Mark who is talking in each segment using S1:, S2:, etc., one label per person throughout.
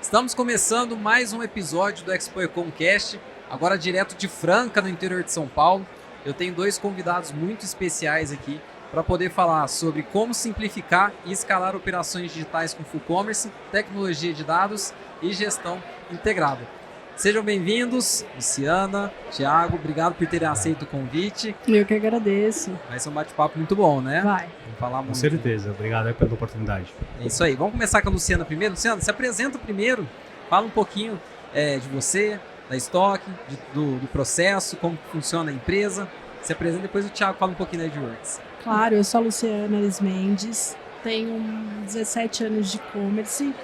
S1: Estamos começando mais um episódio do Expo Econcast, agora direto de Franca, no interior de São Paulo. Eu tenho dois convidados muito especiais aqui para poder falar sobre como simplificar e escalar operações digitais com full commerce, tecnologia de dados e gestão integrada. Sejam bem-vindos, Luciana, Thiago, obrigado por terem aceito o convite.
S2: Eu que agradeço.
S1: Vai ser um bate-papo muito bom, né?
S2: Vai.
S1: Vamos falar muito.
S3: Com certeza, obrigado pela oportunidade.
S1: É isso aí, vamos começar com a Luciana primeiro. Luciana, se apresenta primeiro, fala um pouquinho de você, da Stock, do processo, como funciona a empresa. Se apresenta, depois o Thiago fala um pouquinho da Edgeworks.
S2: Claro, eu sou a Luciana Ares Mendes, tenho 17 anos de e-commerce,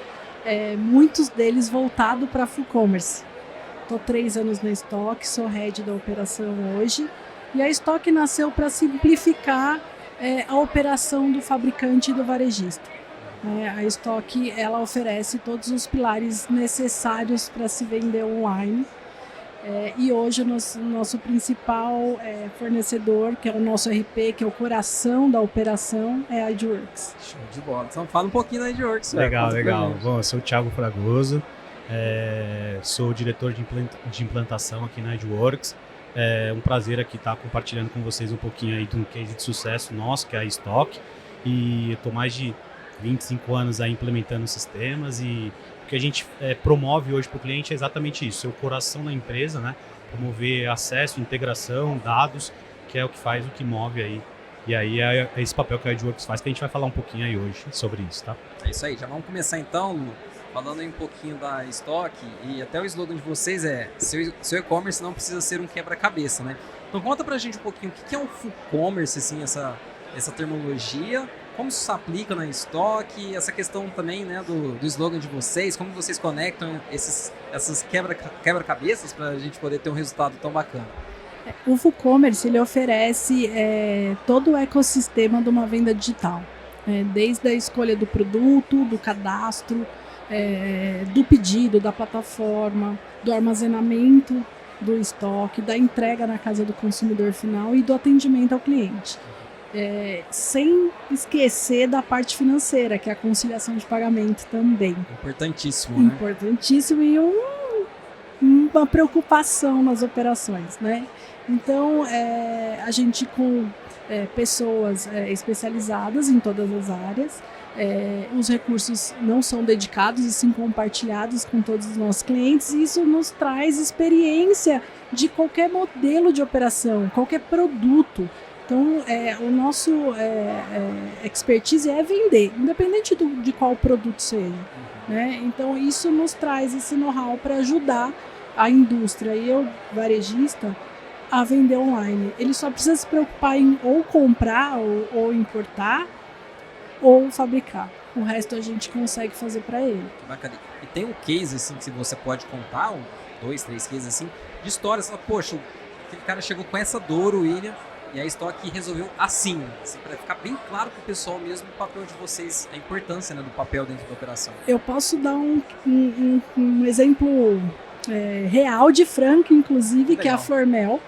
S2: muitos deles voltados para full commerce. Estou 3 anos na Stock, sou head da operação hoje, e a Stock nasceu para simplificar a operação do fabricante e do varejista. A Stock ela oferece todos os pilares necessários para se vender online. E hoje o nosso principal fornecedor, que é o nosso RP, que é o coração da operação, é a Edgeworks.
S1: Show de bola. Então fala um pouquinho da Edgeworks.
S3: Legal. Bom, eu sou o Thiago Fragoso, sou diretor de implantação aqui na Edgeworks. É um prazer aqui estar compartilhando com vocês um pouquinho aí de um case de sucesso nosso, que é a Stock. E eu estou mais de 25 anos aí implementando sistemas, e o que a gente promove hoje para o cliente é exatamente isso, é o coração da empresa, né? Promover acesso, integração, dados, que é o que move aí. E aí é esse papel que a Edgeworks faz, que a gente vai falar um pouquinho aí hoje sobre isso, tá?
S1: É isso aí, já vamos começar então, Lu, falando aí um pouquinho da Stock, e até o slogan de vocês é seu e-commerce não precisa ser um quebra-cabeça, né? Então conta pra gente um pouquinho o que é um full commerce, assim, essa terminologia, como isso se aplica na Stock, essa questão também, né, do slogan de vocês, como vocês conectam essas quebra-cabeças para a gente poder ter um resultado tão bacana.
S2: O full commerce ele oferece todo o ecossistema de uma venda digital, desde a escolha do produto, do cadastro, do pedido, da plataforma, do armazenamento do estoque, da entrega na casa do consumidor final e do atendimento ao cliente. Sem esquecer da parte financeira, que é a conciliação de pagamento também.
S1: Importantíssimo, né?
S2: Importantíssimo e uma preocupação nas operações, né? Então, a gente com pessoas especializadas em todas as áreas, os recursos não são dedicados e sim compartilhados com todos os nossos clientes, e isso nos traz experiência de qualquer modelo de operação, qualquer produto. Então, o nosso expertise é vender, independente de qual produto seja. Né? Então, isso nos traz esse know-how para ajudar a indústria e o varejista a vender online. Ele só precisa se preocupar em ou comprar, ou importar, ou fabricar. O resto a gente consegue fazer para ele.
S1: Que bacana. E tem um case, assim, que você pode contar, 2, 3 cases, assim, de histórias. Poxa, aquele cara chegou com essa dor, o William, e a Stock resolveu assim para ficar bem claro para o pessoal mesmo o papel de vocês, a importância, né, do papel dentro da operação.
S2: Eu posso dar um exemplo real de Franca, inclusive, que é a Flormel.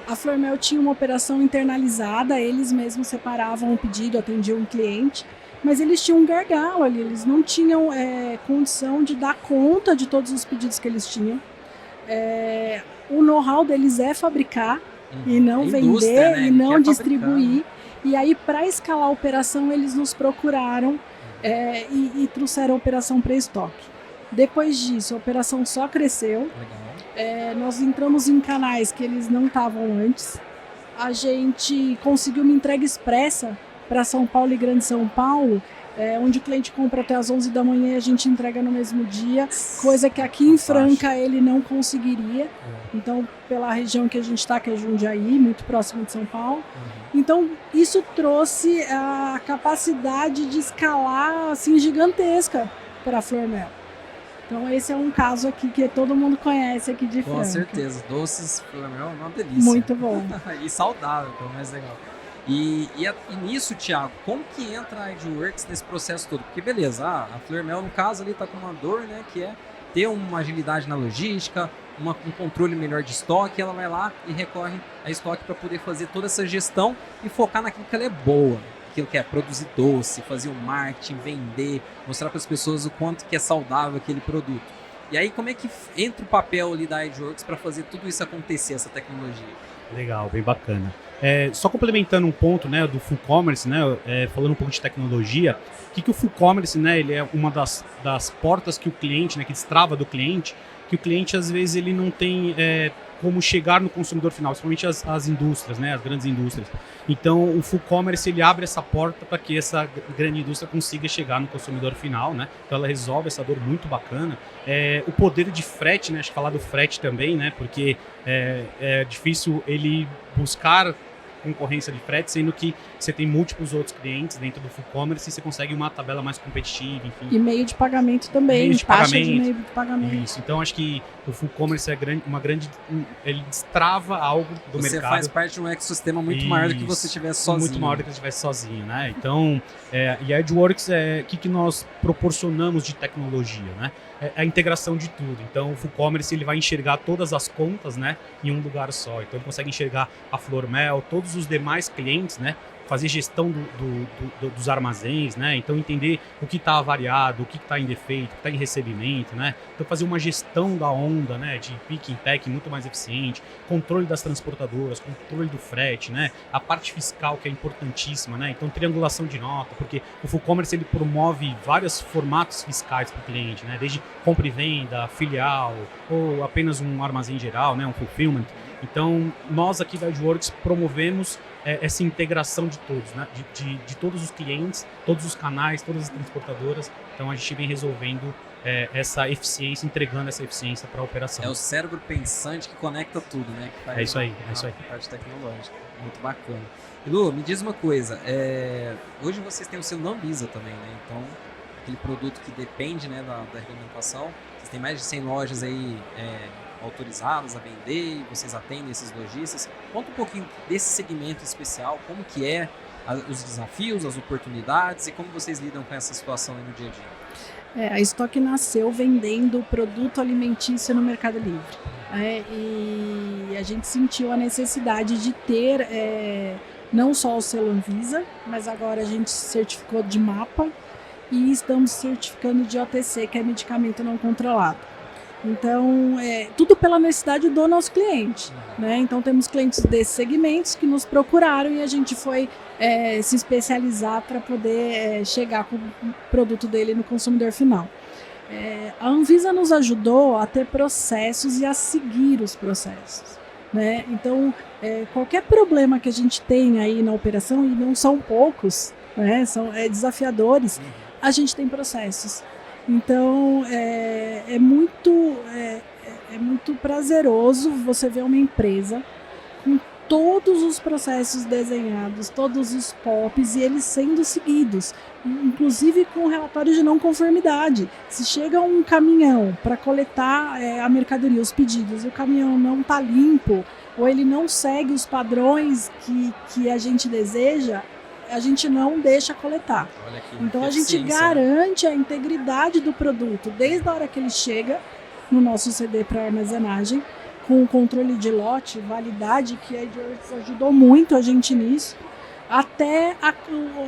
S2: A Flormel tinha uma operação internalizada, eles mesmos separavam o pedido, atendiam o cliente, mas eles tinham um gargalo ali, eles não tinham condição de dar conta de todos os pedidos que eles tinham. O know-how deles é fabricar, e não vender, né? E não distribuir. E aí, para escalar a operação, eles nos procuraram e trouxeram a operação para Stock. Depois disso, a operação só cresceu. Nós entramos em canais que eles não estavam antes. A gente conseguiu uma entrega expressa para São Paulo e Grande São Paulo, onde o cliente compra até às 11 da manhã e a gente entrega no mesmo dia, coisa que aqui em Franca ele não conseguiria. Então, pela região que a gente está, que é Jundiaí, muito próximo de São Paulo. Então, isso trouxe a capacidade de escalar assim, gigantesca para a Flormel. Então, esse é um caso aqui que todo mundo conhece aqui de Franca.
S1: Com certeza, doces Flormel é uma delícia.
S2: Muito bom.
S1: E saudável, que é o mais legal. E nisso, Thiago, como que entra a Edgeworks nesse processo todo? Porque beleza, a Flormel no caso ali está com uma dor, né, que é ter uma agilidade na logística, um controle melhor de estoque, ela vai lá e recorre a Stock para poder fazer toda essa gestão e focar naquilo que ela é boa, aquilo que é produzir doce, fazer um marketing, vender, mostrar para as pessoas o quanto que é saudável aquele produto. E aí, como é que entra o papel ali da EdgeWorks para fazer tudo isso acontecer, essa tecnologia?
S3: Legal, bem bacana. Só complementando um ponto, né, do full commerce, né, falando um pouco de tecnologia, o que o full commerce, né, ele é uma das portas que o cliente, né, que destrava do cliente, que o cliente às vezes ele não tem como chegar no consumidor final, principalmente as indústrias, né, as grandes indústrias. Então o full commerce ele abre essa porta para que essa grande indústria consiga chegar no consumidor final, né? Então ela resolve essa dor muito bacana. O poder de frete, né, acho que falar do frete também, né, porque é difícil ele buscar concorrência de frete, sendo que você tem múltiplos outros clientes dentro do full commerce e você consegue uma tabela mais competitiva, enfim.
S2: E meio de pagamento também, meio de meio de pagamento.
S3: Isso, então acho que o full commerce ele destrava algo do mercado. Você
S1: faz parte de um ecossistema muito maior do que você estivesse sozinho.
S3: Muito maior do que você estivesse sozinho, né? Então, e a EdgeWorks, o que nós proporcionamos de tecnologia, né? A integração de tudo. Então, o full commerce ele vai enxergar todas as contas, né, em um lugar só. Então, ele consegue enxergar a Flormel, todos os demais clientes, né, fazer gestão dos armazéns, né, então entender o que está avariado, o que está em defeito, o que está em recebimento, né, então fazer uma gestão da onda, né, de pick and pack muito mais eficiente, controle das transportadoras, controle do frete, né, a parte fiscal que é importantíssima, né, então triangulação de nota, porque o full commerce ele promove vários formatos fiscais para o cliente, né, desde compra e venda, filial, ou apenas um armazém geral, né, um fulfillment. Então, nós aqui da EdgeWorks promovemos essa integração de todos, né? de todos os clientes, todos os canais, todas as transportadoras. Então, a gente vem resolvendo essa eficiência, entregando essa eficiência para a operação.
S1: É o cérebro pensante que conecta tudo, né? Que faz
S3: isso aí.
S1: A parte tecnológica. Muito bacana. E Lu, me diz uma coisa. Hoje vocês têm o selo da Anvisa também, né? Então, aquele produto que depende, né, da regulamentação. Vocês têm mais de 100 lojas aí autorizadas a vender, e vocês atendem esses lojistas. Conta um pouquinho desse segmento especial, como que os desafios, as oportunidades e como vocês lidam com essa situação aí no dia a dia.
S2: A Stock nasceu vendendo produto alimentício no Mercado Livre. E a gente sentiu a necessidade de ter não só o selo Anvisa, mas agora a gente certificou de MAPA e estamos certificando de OTC, que é medicamento não controlado. Então, tudo pela necessidade do nosso cliente, né? Então, temos clientes desses segmentos que nos procuraram e a gente foi se especializar para poder chegar com o produto dele no consumidor final. A Anvisa nos ajudou a ter processos e a seguir os processos, né? Então, qualquer problema que a gente tem aí na operação, e não são poucos, né? São desafiadores, a gente tem processos. Então, é muito prazeroso você ver uma empresa com todos os processos desenhados, todos os POPs e eles sendo seguidos, inclusive com relatório de não conformidade. Se chega um caminhão para coletar a mercadoria, os pedidos, e o caminhão não está limpo ou ele não segue os padrões que a gente deseja, a gente não deixa coletar. Então a gente garante a integridade do produto desde a hora que ele chega no nosso CD para armazenagem, com o controle de lote, validade, que a EdgeWorks ajudou muito a gente nisso, até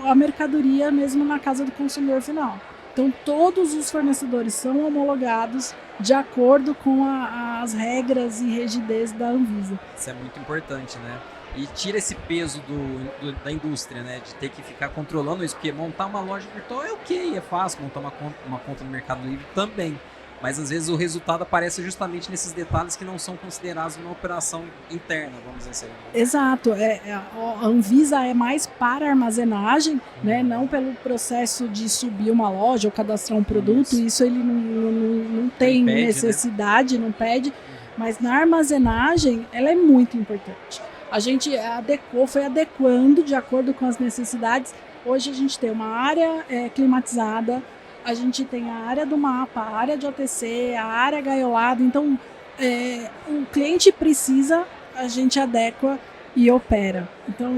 S2: a mercadoria mesmo na casa do consumidor final. Então todos os fornecedores são homologados de acordo com as regras e rigidez da Anvisa.
S1: Isso é muito importante, né? E tira esse peso da indústria, né? De ter que ficar controlando isso, porque montar uma loja virtual é ok, é fácil, montar uma conta no Mercado Livre também. Mas às vezes o resultado aparece justamente nesses detalhes que não são considerados uma operação interna, vamos dizer assim.
S2: Exato. A Anvisa é mais para armazenagem, né? Não pelo processo de subir uma loja ou cadastrar um produto. Isso ele não tem impede, necessidade, né? Não pede. Mas na armazenagem, ela é muito importante. A gente foi adequando de acordo com as necessidades. Hoje a gente tem uma área climatizada, a gente tem a área do mapa, a área de OTC, a área gaiolada. Então, o cliente precisa, a gente adequa e opera. Então,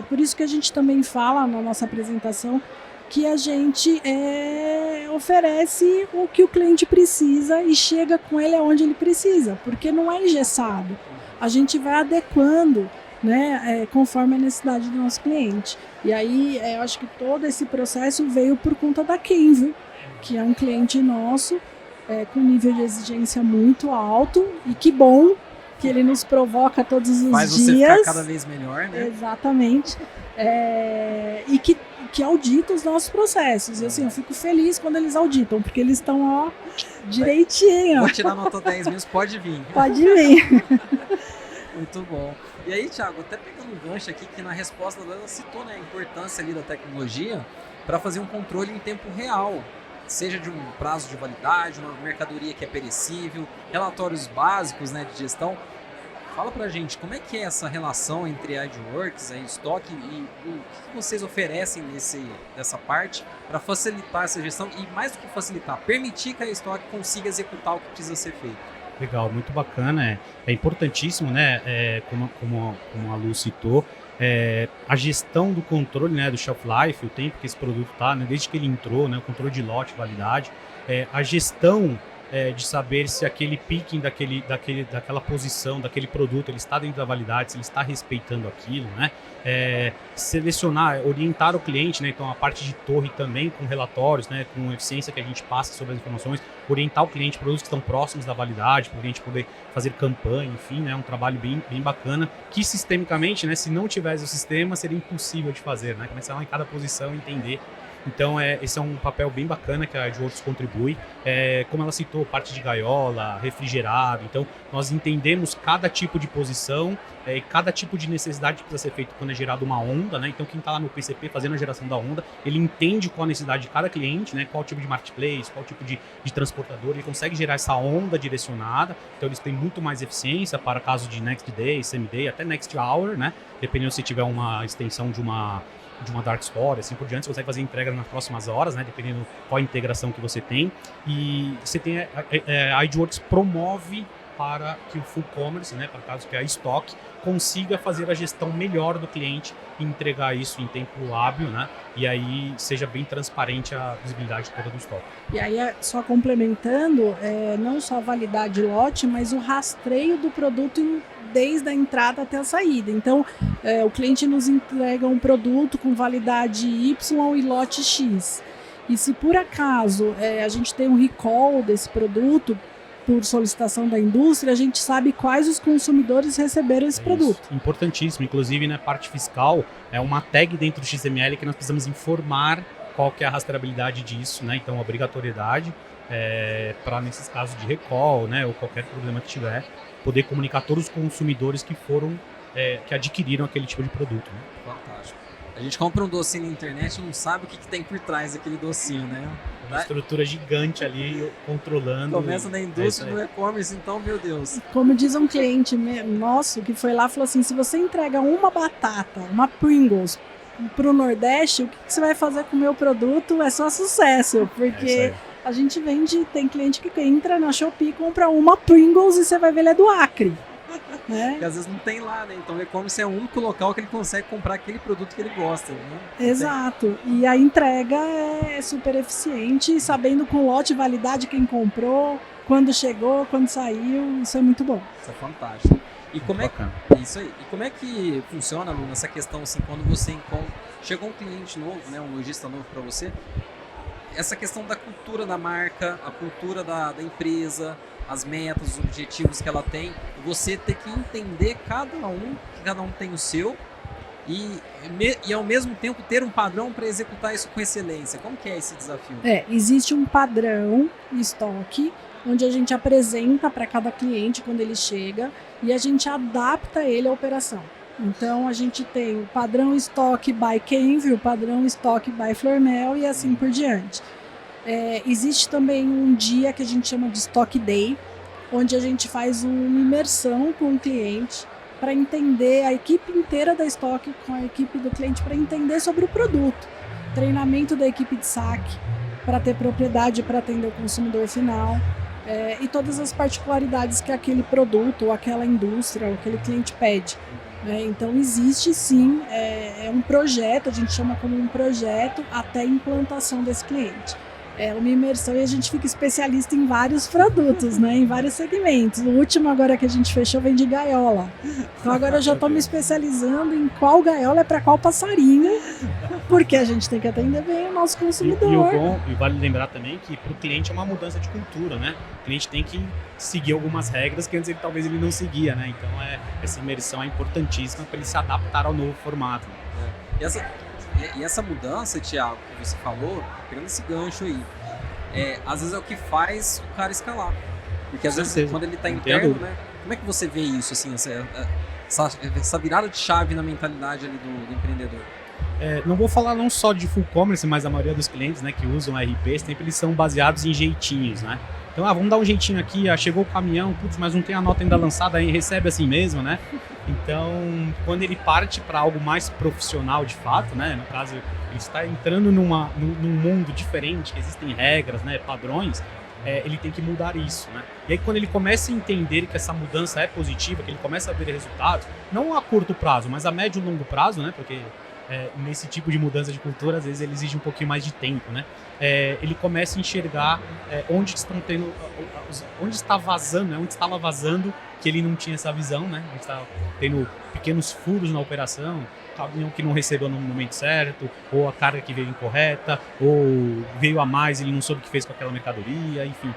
S2: por isso que a gente também fala na nossa apresentação que a gente oferece o que o cliente precisa e chega com ele aonde ele precisa, porque não é engessado. A gente vai adequando né, conforme a necessidade do nosso cliente. E aí, eu acho que todo esse processo veio por conta da Kenvue, que é um cliente nosso, com nível de exigência muito alto, e que bom que ele nos provoca todos os
S1: Faz
S2: dias.
S1: você ficar cada vez melhor, né?
S2: Exatamente. E que audita os nossos processos. E assim, eu fico feliz quando eles auditam, porque eles estão, direitinho.
S1: Vou tirar nota 10 mesmo, pode vir.
S2: Pode vir.
S1: Muito bom. E aí, Thiago, até pegando um gancho aqui, que na resposta dela citou, né, a importância ali da tecnologia para fazer um controle em tempo real, seja de um prazo de validade, uma mercadoria que é perecível, relatórios básicos, né, de gestão. Fala pra gente, como é que é essa relação entre a AdWorks, a estoque, e o que vocês oferecem nessa parte para facilitar essa gestão e, mais do que facilitar, permitir que a estoque consiga executar o que precisa ser feito?
S3: Legal, muito bacana. É importantíssimo, né? Como a Lu citou, a gestão do controle, né, do shelf life, o tempo que esse produto está, né, desde que ele entrou, né, o controle de lote, validade, a gestão de saber se aquele picking daquela posição, daquele produto, ele está dentro da validade, se ele está respeitando aquilo, né? Selecionar, orientar o cliente, né? Então a parte de torre também com relatórios, né? Com eficiência que a gente passa sobre as informações, orientar o cliente produtos que estão próximos da validade, para o cliente poder fazer campanha, enfim, né? Um trabalho bem bacana, que sistemicamente, né? Se não tivesse o sistema, seria impossível de fazer, né? Começar lá em cada posição, entender. Então, esse é um papel bem bacana que a AdWorks contribui. Como ela citou, parte de gaiola, refrigerado. Então, nós entendemos cada tipo de posição e cada tipo de necessidade que precisa ser feito quando é gerada uma onda, né? Então, quem está lá no PCP fazendo a geração da onda, ele entende qual a necessidade de cada cliente, né? Qual tipo de marketplace, qual tipo de transportador. Ele consegue gerar essa onda direcionada. Então, eles têm muito mais eficiência para casos de next day, same day, até next hour, né? Dependendo se tiver uma extensão de uma dark store, assim por diante, você consegue fazer entrega nas próximas horas, né, dependendo qual a integração que você tem. E você tem a AdWorks promove para que o full commerce, né, para o caso que é a estoque, consiga fazer a gestão melhor do cliente e entregar isso em tempo hábil, né, e aí seja bem transparente a visibilidade toda do estoque.
S2: E aí, só complementando, não só a validade lote, mas o rastreio do produto desde a entrada até a saída. Então, o cliente nos entrega um produto com validade Y e lote X. E se por acaso a gente tem um recall desse produto por solicitação da indústria, a gente sabe quais os consumidores receberam esse produto.
S3: Importantíssimo. Inclusive, na parte fiscal, é uma tag dentro do XML que nós precisamos informar qual que é a rastreabilidade disso, né? Então, obrigatoriedade para nesses casos de recall, né, ou qualquer problema que tiver, poder comunicar a todos os consumidores que foram, que adquiriram aquele tipo de produto. Né?
S1: Fantástico. A gente compra um docinho na internet e não sabe o que tem por trás daquele docinho, né?
S3: Uma estrutura gigante ali, controlando.
S1: Começa na indústria do e-commerce, então, meu Deus.
S2: Como diz um cliente nosso que foi lá, falou assim, se você entrega uma batata, uma Pringles, para o Nordeste, o que você vai fazer com o meu produto é só sucesso, porque a gente vende, tem cliente que entra na Shopee e compra uma Pringles e você vai ver, ele é do Acre. Né?
S1: Porque às vezes não tem lá, né? Então o e-commerce é o único local que ele consegue comprar aquele produto que ele gosta, né?
S2: Exato. E a entrega é super eficiente, sabendo com lote, validade, quem comprou, quando chegou, quando saiu, isso é muito bom.
S1: Isso é fantástico. E como isso aí. E como é que funciona, Lu, nessa questão assim, quando você chegou um cliente novo, né, um lojista novo para você, essa questão da cultura da marca, a cultura da empresa, as metas, os objetivos que ela tem, você ter que entender que cada um tem o seu e ao mesmo tempo ter um padrão para executar isso com excelência. Como que é esse desafio?
S2: Existe um padrão de estoque onde a gente apresenta para cada cliente quando ele chega e a gente adapta ele à operação. Então a gente tem o padrão estoque by Kenvue, o padrão estoque by Floermel e assim por diante. Existe também um dia que a gente chama de Stock Day, onde a gente faz uma imersão com o cliente para entender a equipe inteira da estoque com a equipe do cliente para entender sobre o produto. Treinamento da equipe de saque para ter propriedade para atender o consumidor final e todas as particularidades que aquele produto ou aquela indústria ou aquele cliente pede. Então existe sim, é um projeto, a gente chama como um projeto até a implantação desse cliente. É uma imersão e a gente fica especialista em vários produtos, né? Em vários segmentos. O último agora que a gente fechou vem de gaiola. Então agora eu já estou me especializando em qual gaiola é para qual passarinho, porque a gente tem que atender bem o nosso consumidor.
S3: E vale lembrar também que para o cliente é uma mudança de cultura, né? O cliente tem que seguir algumas regras que antes talvez ele não seguia, né? Então essa imersão é importantíssima para ele se adaptar ao novo formato.
S1: E essa mudança, Thiago, que você falou, pegando esse gancho aí, às vezes é o que faz o cara escalar. Porque às vezes quando ele está interno, né? Como é que você vê isso, assim, essa virada de chave na mentalidade ali do empreendedor?
S3: Não vou falar não só de full commerce, mas a maioria dos clientes, né, que usam RP, sempre eles são baseados em jeitinhos, né? Então, vamos dar um jeitinho aqui, chegou o caminhão, putz, mas não tem a nota ainda lançada, aí recebe assim mesmo, né? Então, quando ele parte para algo mais profissional de fato, né? No caso, ele está entrando num mundo diferente, que existem regras, né, padrões, ele tem que mudar isso, né? E aí quando ele começa a entender que essa mudança é positiva, que ele começa a ver resultados, não a curto prazo, mas a médio e longo prazo, né? Porque nesse tipo de mudança de cultura, às vezes ele exige um pouquinho mais de tempo, né? Ele começa a enxergar onde está vazando, né? Onde estava vazando, que ele não tinha essa visão, né? Onde estava tendo pequenos furos na operação, caminhão que não recebeu no momento certo, ou a carga que veio incorreta, ou veio a mais e ele não soube o que fez com aquela mercadoria, enfim.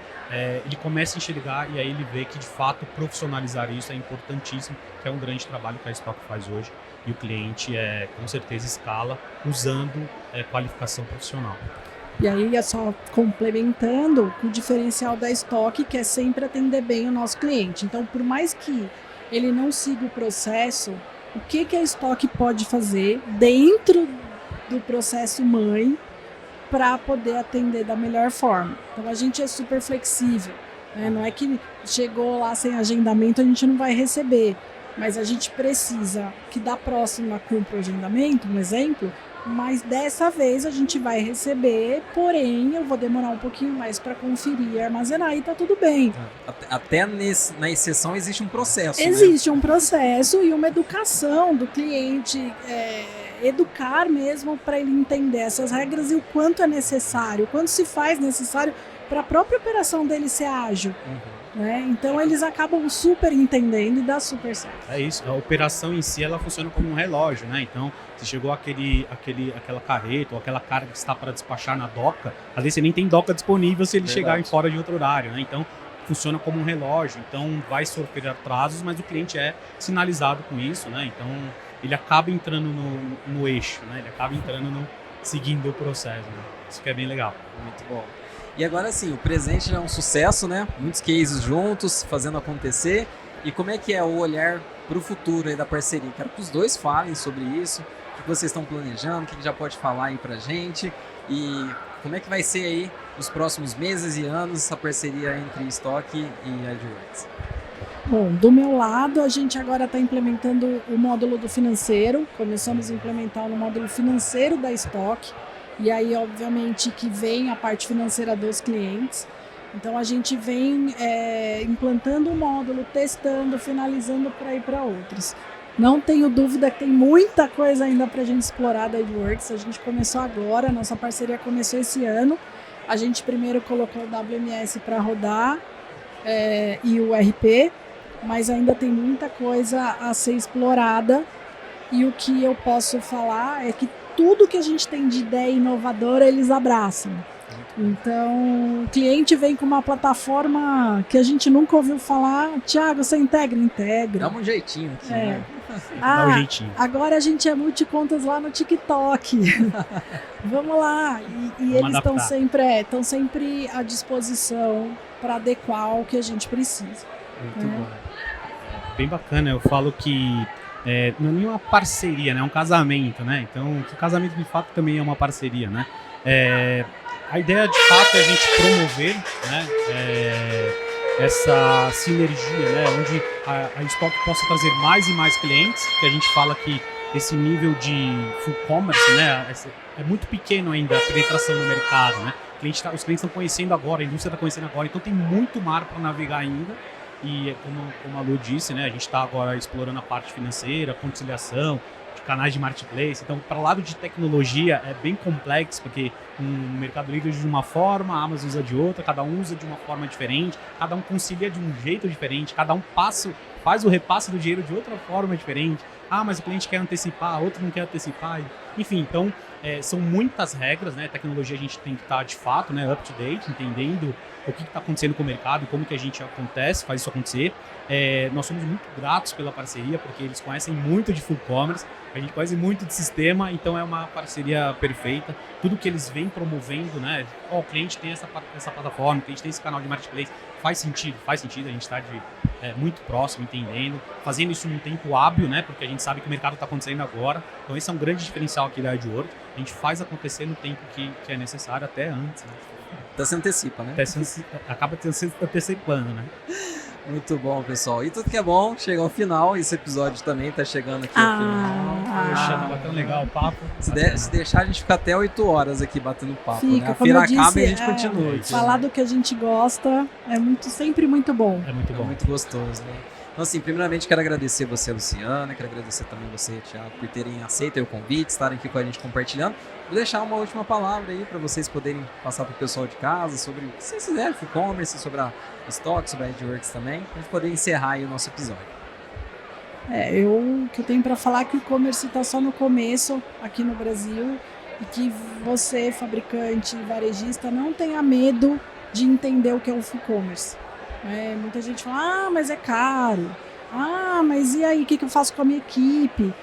S3: Ele começa a enxergar e aí ele vê que de fato profissionalizar isso é importantíssimo, que é um grande trabalho que a Stock faz hoje e o cliente com certeza escala usando qualificação profissional.
S2: E aí só complementando o diferencial da Stock, que é sempre atender bem o nosso cliente. Então, por mais que ele não siga o processo, o que a Stock pode fazer dentro do processo mãe para poder atender da melhor forma. Então a gente é super flexível, né? Não é que chegou lá sem agendamento a gente não vai receber, mas a gente precisa que da próxima cumpra o agendamento, um exemplo, mas dessa vez a gente vai receber, porém eu vou demorar um pouquinho mais para conferir e armazenar e tá tudo bem.
S1: Até na exceção existe um processo.
S2: Existe, né? Um processo e uma educação do cliente, educar mesmo para ele entender essas regras e o quanto é necessário, o quanto se faz necessário para a própria operação dele ser ágil. Né? Então eles acabam super entendendo e dá super certo.
S3: É isso, a operação em si ela funciona como um relógio, né? Então, se chegou aquela carreta ou aquela carga que está para despachar na doca, às vezes você nem tem doca disponível se ele chegar em fora de outro horário, né? Então, funciona como um relógio, então vai sofrer atrasos, mas o cliente é sinalizado com isso, né? Então, ele acaba entrando no eixo, né? Ele acaba entrando seguindo o processo, né? Isso que é bem legal.
S1: Muito bom. E agora sim, o presente já é um sucesso, né? Muitos cases juntos, fazendo acontecer. E como é que é o olhar para o futuro aí da parceria? Quero que os dois falem sobre isso, o que vocês estão planejando, o que já pode falar aí pra gente. E como é que vai ser aí nos próximos meses e anos essa parceria entre Stock e Edgeworks?
S2: Bom, do meu lado, a gente agora está implementando o módulo do financeiro. Começamos a implementar no módulo financeiro da Stock. E aí, obviamente, que vem a parte financeira dos clientes. Então, a gente vem implantando o módulo, testando, finalizando para ir para outros. Não tenho dúvida que tem muita coisa ainda para a gente explorar da Edgeworks. A gente começou agora, nossa parceria começou esse ano. A gente primeiro colocou o WMS para rodar e o RP, mas ainda tem muita coisa a ser explorada. E o que eu posso falar é que tudo que a gente tem de ideia inovadora, eles abraçam. Então, o cliente vem com uma plataforma que a gente nunca ouviu falar. Thiago, você integra? Integra.
S1: Dá um jeitinho aqui, né?
S3: Dá um jeitinho.
S2: Agora a gente é multicontas lá no TikTok. Vamos lá. E eles estão sempre à disposição para adequar o que a gente precisa.
S3: Muito bom. Bem bacana. Eu falo que não é nenhuma parceria, né? É um casamento, né? Então, o casamento de fato também é uma parceria, né? A ideia de fato é a gente promover, né, essa sinergia, né, onde a Stock possa trazer mais e mais clientes, que a gente fala que esse nível de full commerce, né, é muito pequeno ainda a penetração no mercado, né? Os clientes estão conhecendo agora, a indústria está conhecendo agora, então tem muito mar para navegar ainda. E como a Lu disse, né, a gente está agora explorando a parte financeira, conciliação, de canais de marketplace. Então, para o lado de tecnologia, é bem complexo, porque o Mercado Livre usa de uma forma, a Amazon usa de outra, cada um usa de uma forma diferente, cada um concilia de um jeito diferente, cada um faz o repasse do dinheiro de outra forma diferente. Mas o cliente quer antecipar, outro não quer antecipar. Enfim, então, são muitas regras, né? Tecnologia a gente tem que estar, de fato, né, up to date, entendendo o que está acontecendo com o mercado e como que a gente faz isso acontecer. Nós somos muito gratos pela parceria, porque eles conhecem muito de full commerce, a gente conhece muito de sistema, então é uma parceria perfeita. Tudo que eles vêm promovendo, né? O cliente tem essa plataforma, o cliente tem esse canal de marketplace, faz sentido, a gente está muito próximo, entendendo, fazendo isso num tempo hábil, né? Porque a gente sabe que o mercado está acontecendo agora, então esse é um grande diferencial aqui da Edgeworks. A gente faz acontecer no tempo que é necessário, até antes, né?
S1: Até se antecipa, né?
S3: Acaba se antecipando, né?
S1: Muito bom, pessoal. E tudo que é bom chega ao final. Esse episódio também tá chegando aqui ao final.
S3: Poxa, tá batendo legal o papo.
S1: Se deixar, a gente fica até 8 horas aqui batendo papo.
S2: Fica,
S1: né? A feira
S2: disse,
S1: acaba e a gente continua.
S2: Falar do que a gente gosta sempre muito bom.
S3: É muito bom.
S1: É muito gostoso, né? Então, assim, primeiramente quero agradecer você, Luciana, quero agradecer também você, Thiago, por terem aceito o convite, estarem aqui com a gente compartilhando. Vou deixar uma última palavra aí para vocês poderem passar para o pessoal de casa sobre, se vocês quiserem, e-commerce, sobre a Stock, sobre a Edgeworks também, para a gente poder encerrar aí o nosso episódio.
S2: O que eu tenho para falar é que o e-commerce está só no começo aqui no Brasil e que você, fabricante, varejista, não tenha medo de entender o que é o e-commerce. Muita gente fala, mas é caro. Mas e aí, o que eu faço com a minha equipe?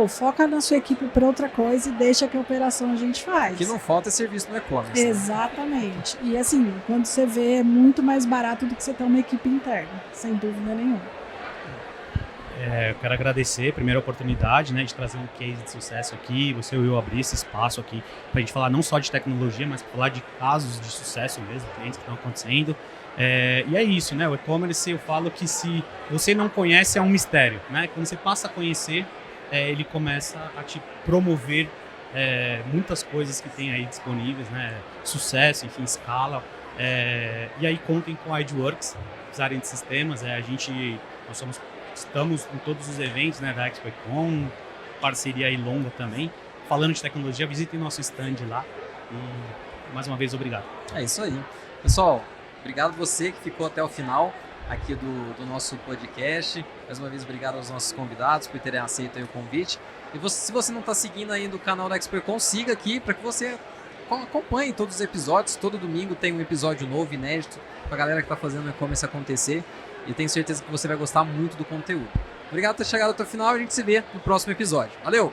S2: Foca na sua equipe para outra coisa e deixa que a operação a gente faz.
S1: O que não falta é serviço no e-commerce.
S2: Exatamente. Né? E assim, quando você vê, é muito mais barato do que você ter uma equipe interna, sem dúvida nenhuma.
S3: Eu quero agradecer a primeira oportunidade, né, de trazer um case de sucesso aqui, você e eu abrir esse espaço aqui para a gente falar não só de tecnologia, mas falar de casos de sucesso mesmo, clientes que estão acontecendo. E é isso, né? O e-commerce, eu falo que se você não conhece, é um mistério, né? Quando você passa a conhecer, ele começa a te promover muitas coisas que tem aí disponíveis, né? Sucesso, enfim, escala. E aí contem com a Edgeworks, precisarem de sistemas. Estamos em todos os eventos, né, da ExpoCon, parceria aí longa também. Falando de tecnologia, visitem nosso stand lá. E mais uma vez, obrigado.
S1: É isso aí. Pessoal, obrigado você que ficou até o final aqui do nosso podcast. Mais uma vez, obrigado aos nossos convidados por terem aceito aí o convite. E se você não está seguindo ainda o canal da ExpoCon, siga aqui para que você acompanhe todos os episódios. Todo domingo tem um episódio novo, inédito, para a galera que está fazendo o e-commerce acontecer. E tenho certeza que você vai gostar muito do conteúdo. Obrigado por ter chegado até o final. A gente se vê no próximo episódio. Valeu!